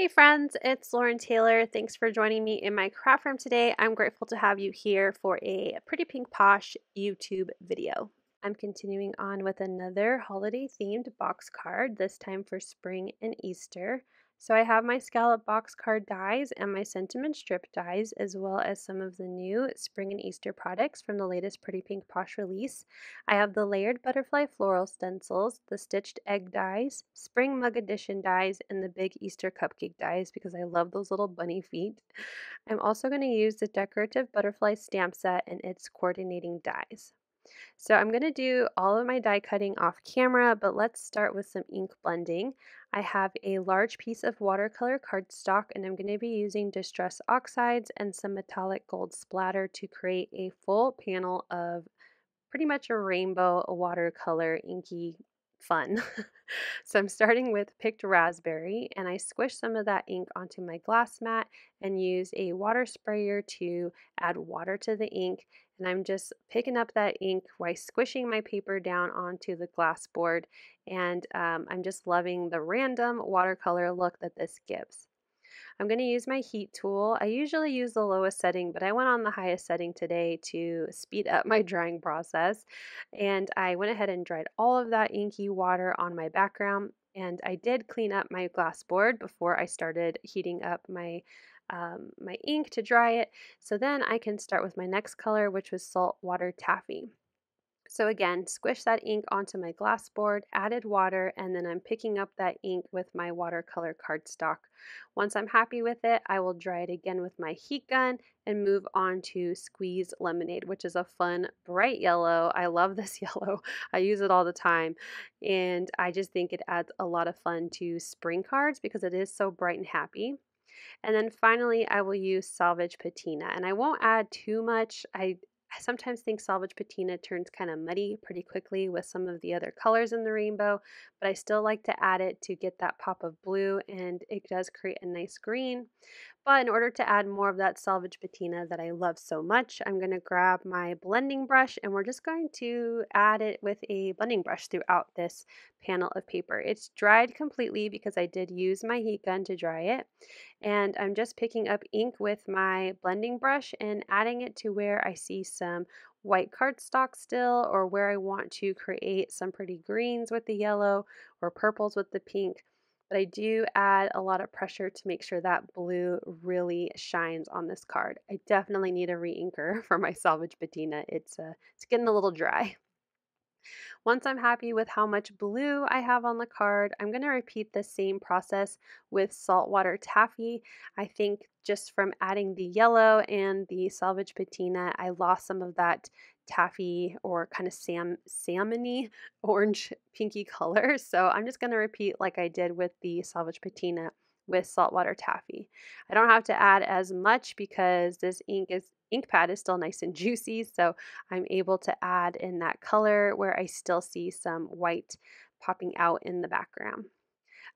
Hey friends, it's Lauren Taylor. Thanks for joining me in my craft room today. I'm grateful to have you here for a Pretty Pink Posh YouTube video. I'm continuing on with another holiday themed box card, this time for spring and Easter. So I have my scallop box card dies and my sentiment strip dies, as well as some of the new spring and Easter products from the latest Pretty Pink Posh release. I have the layered butterfly floral stencils, the stitched egg dies, spring mug edition dies, and the big Easter cupcake dies because I love those little bunny feet. I'm also going to use the decorative butterfly stamp set and its coordinating dies. So I'm going to do all of my die cutting off camera, but let's start with some ink blending. I have a large piece of watercolor cardstock and I'm going to be using Distress Oxides and some metallic gold splatter to create a full panel of pretty much a rainbow watercolor inky fun. So I'm starting with picked raspberry and I squish some of that ink onto my glass mat and use a water sprayer to add water to the ink. And I'm just picking up that ink while squishing my paper down onto the glass board. And I'm just loving the random watercolor look that this gives. I'm going to use my heat tool. I usually use the lowest setting, but I went on the highest setting today to speed up my drying process. And I went ahead and dried all of that inky water on my background. And I did clean up my glass board before I started heating up my ink to dry it. So then I can start with my next color, which was saltwater taffy. So again, squish that ink onto my glass board, added water, and then I'm picking up that ink with my watercolor cardstock. Once I'm happy with it, I will dry it again with my heat gun and move on to Squeeze Lemonade, which is a fun, bright yellow. I love this yellow. I use it all the time. And I just think it adds a lot of fun to spring cards because it is so bright and happy. And then finally, I will use Salvage Patina. And I won't add too much. I sometimes think Salvage Patina turns kind of muddy pretty quickly with some of the other colors in the rainbow, but I still like to add it to get that pop of blue, and it does create a nice green. But in order to add more of that Salvage Patina that I love so much, I'm going to grab my blending brush and we're just going to add it with a blending brush throughout this panel of paper. It's dried completely because I did use my heat gun to dry it. And I'm just picking up ink with my blending brush and adding it to where I see some white cardstock still, or where I want to create some pretty greens with the yellow or purples with the pink. But I do add a lot of pressure to make sure that blue really shines on this card. I definitely need a re-inker for my Salvage Patina. It's getting a little dry. Once I'm happy with how much blue I have on the card, I'm going to repeat the same process with saltwater taffy. I think just from adding the yellow and the Salvage Patina, I lost some of that taffy or kind of salmony orange pinky color. So I'm just going to repeat like I did with the Salvage Patina with saltwater taffy. I don't have to add as much because this ink pad is still nice and juicy, so I'm able to add in that color where I still see some white popping out in the background.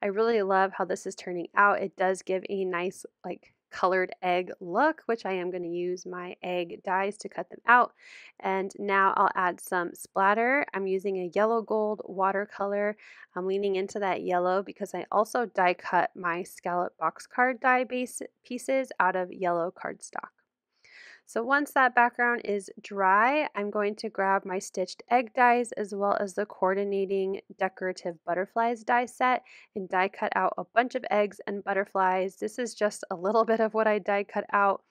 I really love how this is turning out. It does give a nice like colored egg look, which I am going to use my egg dies to cut them out. And now I'll add some splatter. I'm using a yellow gold watercolor. I'm leaning into that yellow because I also die cut my scallop box card die base pieces out of yellow cardstock. So once that background is dry, I'm going to grab my stitched egg dies as well as the coordinating decorative butterflies die set and die cut out a bunch of eggs and butterflies. This is just a little bit of what I die cut out.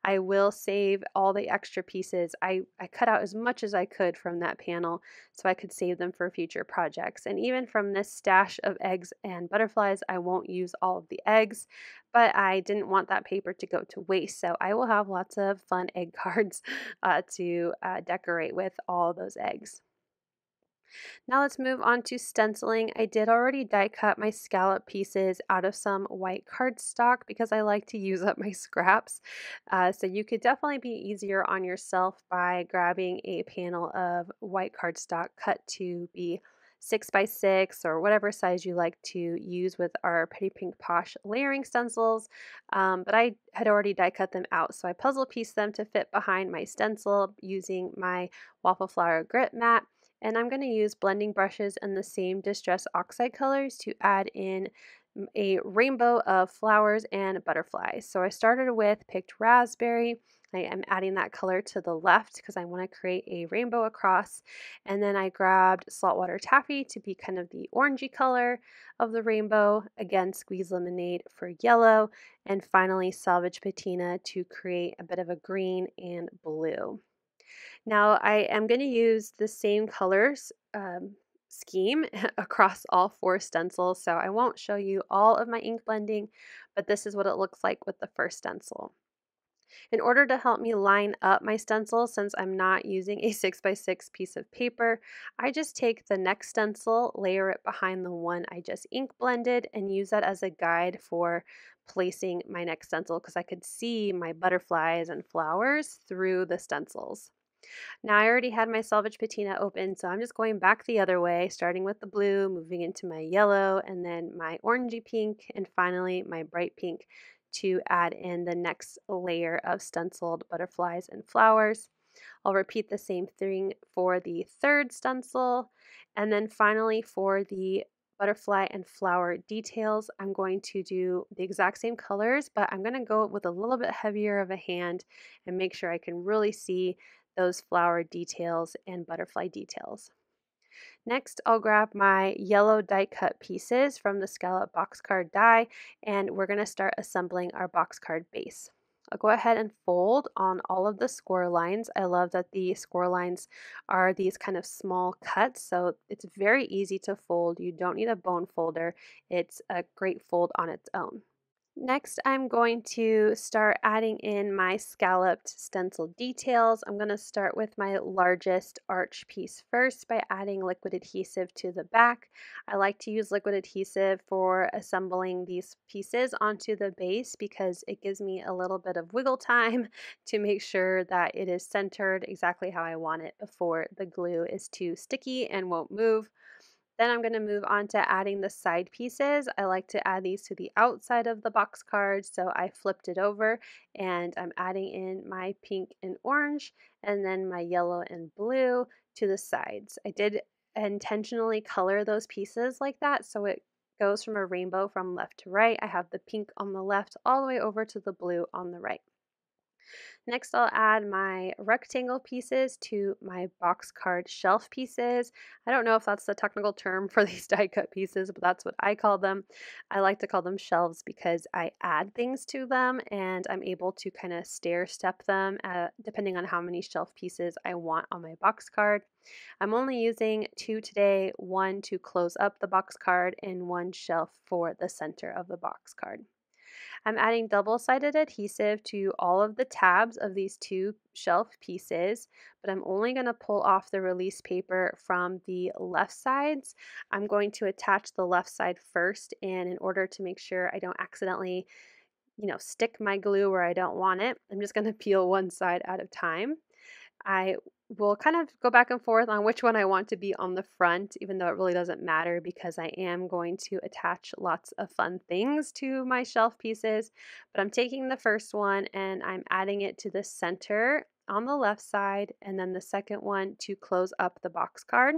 I will save all the extra pieces. I cut out as much as I could from that panel so I could save them for future projects. And even from this stash of eggs and butterflies, I won't use all of the eggs, but I didn't want that paper to go to waste. So I will have lots of fun egg cards to decorate with all those eggs. Now let's move on to stenciling. I did already die cut my scallop pieces out of some white cardstock because I like to use up my scraps. So you could definitely be easier on yourself by grabbing a panel of white cardstock cut to be 6x6 or whatever size you like to use with our Pretty Pink Posh layering stencils. But I had already die cut them out, so I puzzle pieced them to fit behind my stencil using my waffle flower grit mat. And I'm going to use blending brushes and the same Distress Oxide colors to add in a rainbow of flowers and butterflies. So I started with picked raspberry. I am adding that color to the left because I want to create a rainbow across. And then I grabbed saltwater taffy to be kind of the orangey color of the rainbow. Again, squeeze lemonade for yellow. And finally, salvage patina to create a bit of a green and blue. Now I am going to use the same colors scheme across all 4 stencils, so I won't show you all of my ink blending, but this is what it looks like with the first stencil. In order to help me line up my stencil, since I'm not using a 6x6 piece of paper, I just take the next stencil, layer it behind the one I just ink blended, and use that as a guide for placing my next stencil because I could see my butterflies and flowers through the stencils. Now I already had my salvage patina open, so I'm just going back the other way, starting with the blue, moving into my yellow, and then my orangey pink, and finally my bright pink to add in the next layer of stenciled butterflies and flowers. I'll repeat the same thing for the third stencil, and then finally for the butterfly and flower details, I'm going to do the exact same colors, but I'm going to go with a little bit heavier of a hand and make sure I can really see those flower details and butterfly details. Next, I'll grab my yellow die cut pieces from the Scallop box card die, and we're going to start assembling our box card base. I'll go ahead and fold on all of the score lines. I love that the score lines are these kind of small cuts, so it's very easy to fold. You don't need a bone folder. It's a great fold on its own. Next, I'm going to start adding in my scalloped stencil details. I'm going to start with my largest arch piece first by adding liquid adhesive to the back. I like to use liquid adhesive for assembling these pieces onto the base because it gives me a little bit of wiggle time to make sure that it is centered exactly how I want it before the glue is too sticky and won't move. Then I'm going to move on to adding the side pieces. I like to add these to the outside of the box card, so I flipped it over and I'm adding in my pink and orange and then my yellow and blue to the sides. I did intentionally color those pieces like that so it goes from a rainbow from left to right. I have the pink on the left all the way over to the blue on the right. Next, I'll add my rectangle pieces to my box card shelf pieces. I don't know if that's the technical term for these die cut pieces, but that's what I call them. I like to call them shelves because I add things to them and I'm able to kind of stair step them depending on how many shelf pieces I want on my box card. I'm only using 2 today, one to close up the box card and one shelf for the center of the box card. I'm adding double-sided adhesive to all of the tabs of these 2 shelf pieces, but I'm only going to pull off the release paper from the left sides. I'm going to attach the left side first, and in order to make sure I don't accidentally, stick my glue where I don't want it, I'm just going to peel one side at a time. I will kind of go back and forth on which one I want to be on the front, even though it really doesn't matter because I am going to attach lots of fun things to my shelf pieces. But I'm taking the first one and I'm adding it to the center on the left side, and then the second one to close up the box card.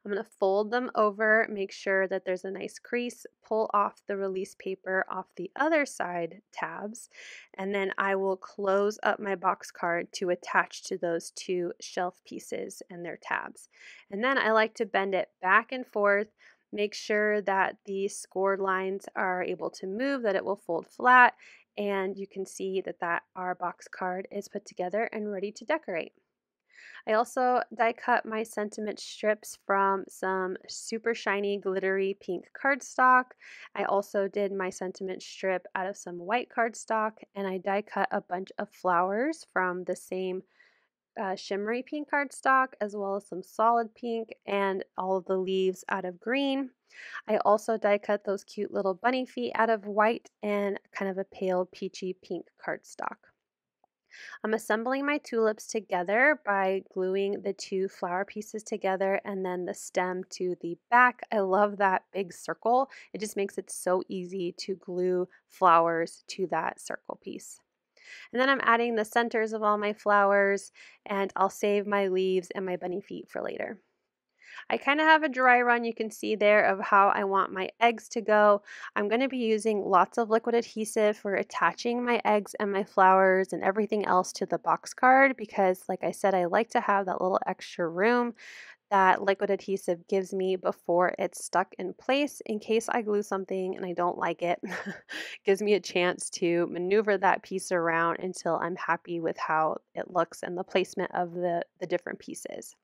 I'm going to fold them over, make sure that there's a nice crease, pull off the release paper off the other side tabs, and then I will close up my box card to attach to those 2 shelf pieces and their tabs. And then I like to bend it back and forth, make sure that the scored lines are able to move, that it will fold flat, and you can see that our box card is put together and ready to decorate. I also die cut my sentiment strips from some super shiny glittery pink cardstock. I also did my sentiment strip out of some white cardstock, and I die cut a bunch of flowers from the same shimmery pink cardstock, as well as some solid pink and all of the leaves out of green. I also die cut those cute little bunny feet out of white and kind of a pale peachy pink cardstock. I'm assembling my tulips together by gluing the 2 flower pieces together and then the stem to the back. I love that big circle. It just makes it so easy to glue flowers to that circle piece. And then I'm adding the centers of all my flowers, and I'll save my leaves and my bunny feet for later. I kind of have a dry run, you can see there, of how I want my eggs to go. I'm going to be using lots of liquid adhesive for attaching my eggs and my flowers and everything else to the box card because, like I said, I like to have that little extra room that liquid adhesive gives me before it's stuck in place in case I glue something and I don't like it. Gives me a chance to maneuver that piece around until I'm happy with how it looks and the placement of the different pieces.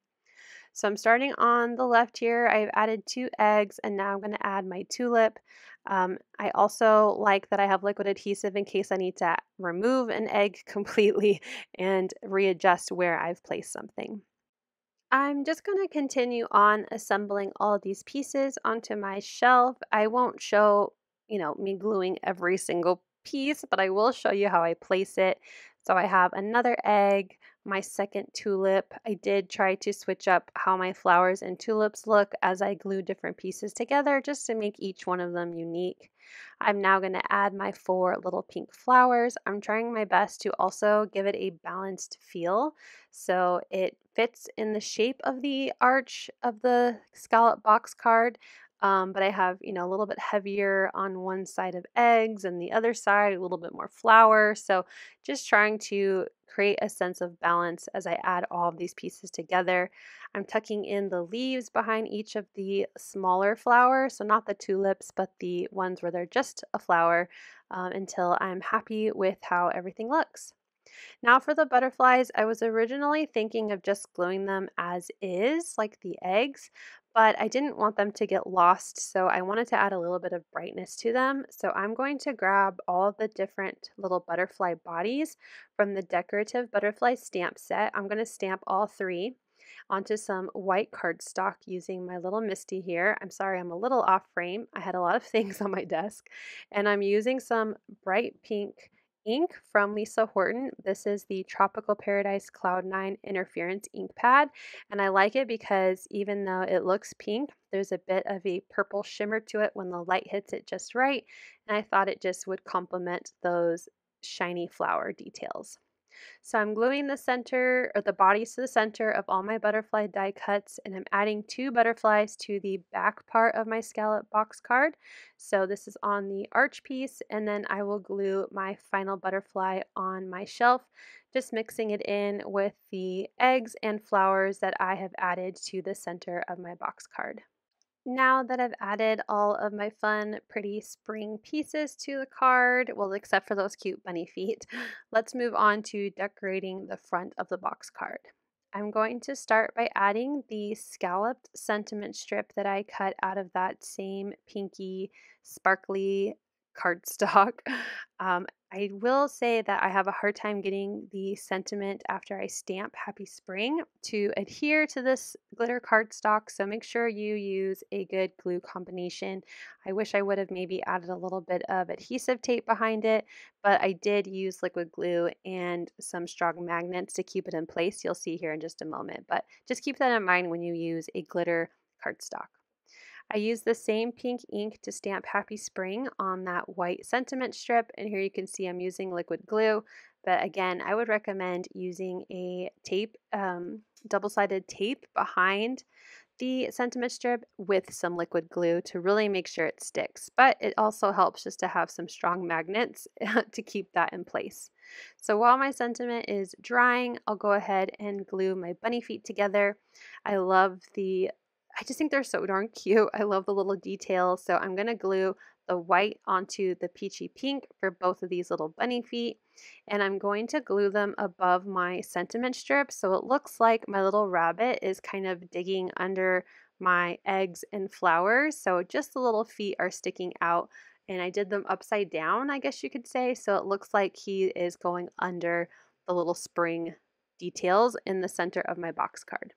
So I'm starting on the left here. I've added 2 eggs and now I'm going to add my tulip. I also like that I have liquid adhesive in case I need to remove an egg completely and readjust where I've placed something. I'm just going to continue on assembling all of these pieces onto my shelf. I won't show, me gluing every single piece, but I will show you how I place it. So I have another egg, my second tulip. I did try to switch up how my flowers and tulips look as I glue different pieces together just to make each one of them unique. I'm now going to add my 4 little pink flowers. I'm trying my best to also give it a balanced feel so it fits in the shape of the arch of the scallop box card. But I have, a little bit heavier on one side of eggs and the other side a little bit more flour. So just trying to create a sense of balance as I add all of these pieces together. I'm tucking in the leaves behind each of the smaller flowers, so not the tulips, but the ones where they're just a flower, until I'm happy with how everything looks. Now for the butterflies, I was originally thinking of just gluing them as is, like the eggs, but I didn't want them to get lost, so I wanted to add a little bit of brightness to them. So I'm going to grab all of the different little butterfly bodies from the Decorative Butterfly Stamp Set. I'm going to stamp all 3 onto some white cardstock using my little Misty here. I'm sorry, I'm a little off frame. I had a lot of things on my desk, and I'm using some bright pink ink from Lisa Horton. This is the Tropical Paradise Cloud 9 Interference ink pad, and I like it because even though it looks pink, there's a bit of a purple shimmer to it when the light hits it just right, and I thought it just would complement those shiny flower details. So I'm gluing the center or the bodies to the center of all my butterfly die cuts, and I'm adding 2 butterflies to the back part of my scallop box card. So this is on the arch piece, and then I will glue my final butterfly on my shelf, just mixing it in with the eggs and flowers that I have added to the center of my box card. Now that I've added all of my fun, pretty spring pieces to the card, well, except for those cute bunny feet, let's move on to decorating the front of the box card. I'm going to start by adding the scalloped sentiment strip that I cut out of that same pinky, sparkly cardstock. I will say that I have a hard time getting the sentiment after I stamp Happy Spring to adhere to this glitter cardstock, so make sure you use a good glue combination. I wish I would have maybe added a little bit of adhesive tape behind it, but I did use liquid glue and some strong magnets to keep it in place. You'll see here in just a moment, but just keep that in mind when you use a glitter cardstock. I used the same pink ink to stamp Happy Spring on that white sentiment strip, and here you can see I'm using liquid glue, but again, I would recommend using a tape, double-sided tape behind the sentiment strip with some liquid glue to really make sure it sticks, but it also helps just to have some strong magnets to keep that in place. So while my sentiment is drying, I'll go ahead and glue my bunny feet together. I just think they're so darn cute. I love the little details. So I'm going to glue the white onto the peachy pink for both of these little bunny feet. And I'm going to glue them above my sentiment strip. So it looks like my little rabbit is kind of digging under my eggs and flowers. So just the little feet are sticking out. And I did them upside down, I guess you could say. So it looks like he is going under the little spring details in the center of my box card.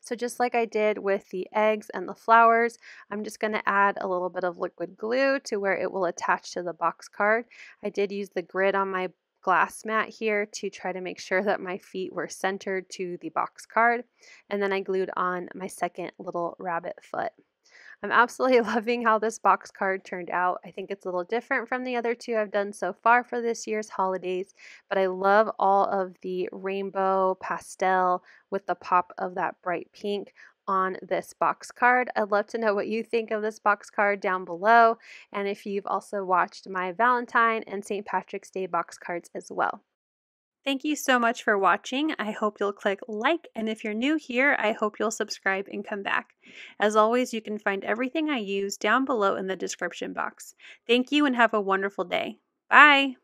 So just like I did with the eggs and the flowers, I'm just going to add a little bit of liquid glue to where it will attach to the box card. I did use the grid on my glass mat here to try to make sure that my feet were centered to the box card. And then I glued on my second little rabbit foot. I'm absolutely loving how this box card turned out. I think it's a little different from the other 2 I've done so far for this year's holidays, but I love all of the rainbow pastel with the pop of that bright pink on this box card. I'd love to know what you think of this box card down below, and if you've also watched my Valentine and St. Patrick's Day box cards as well. Thank you so much for watching. I hope you'll click like, and if you're new here, I hope you'll subscribe and come back. As always, you can find everything I use down below in the description box. Thank you and have a wonderful day. Bye!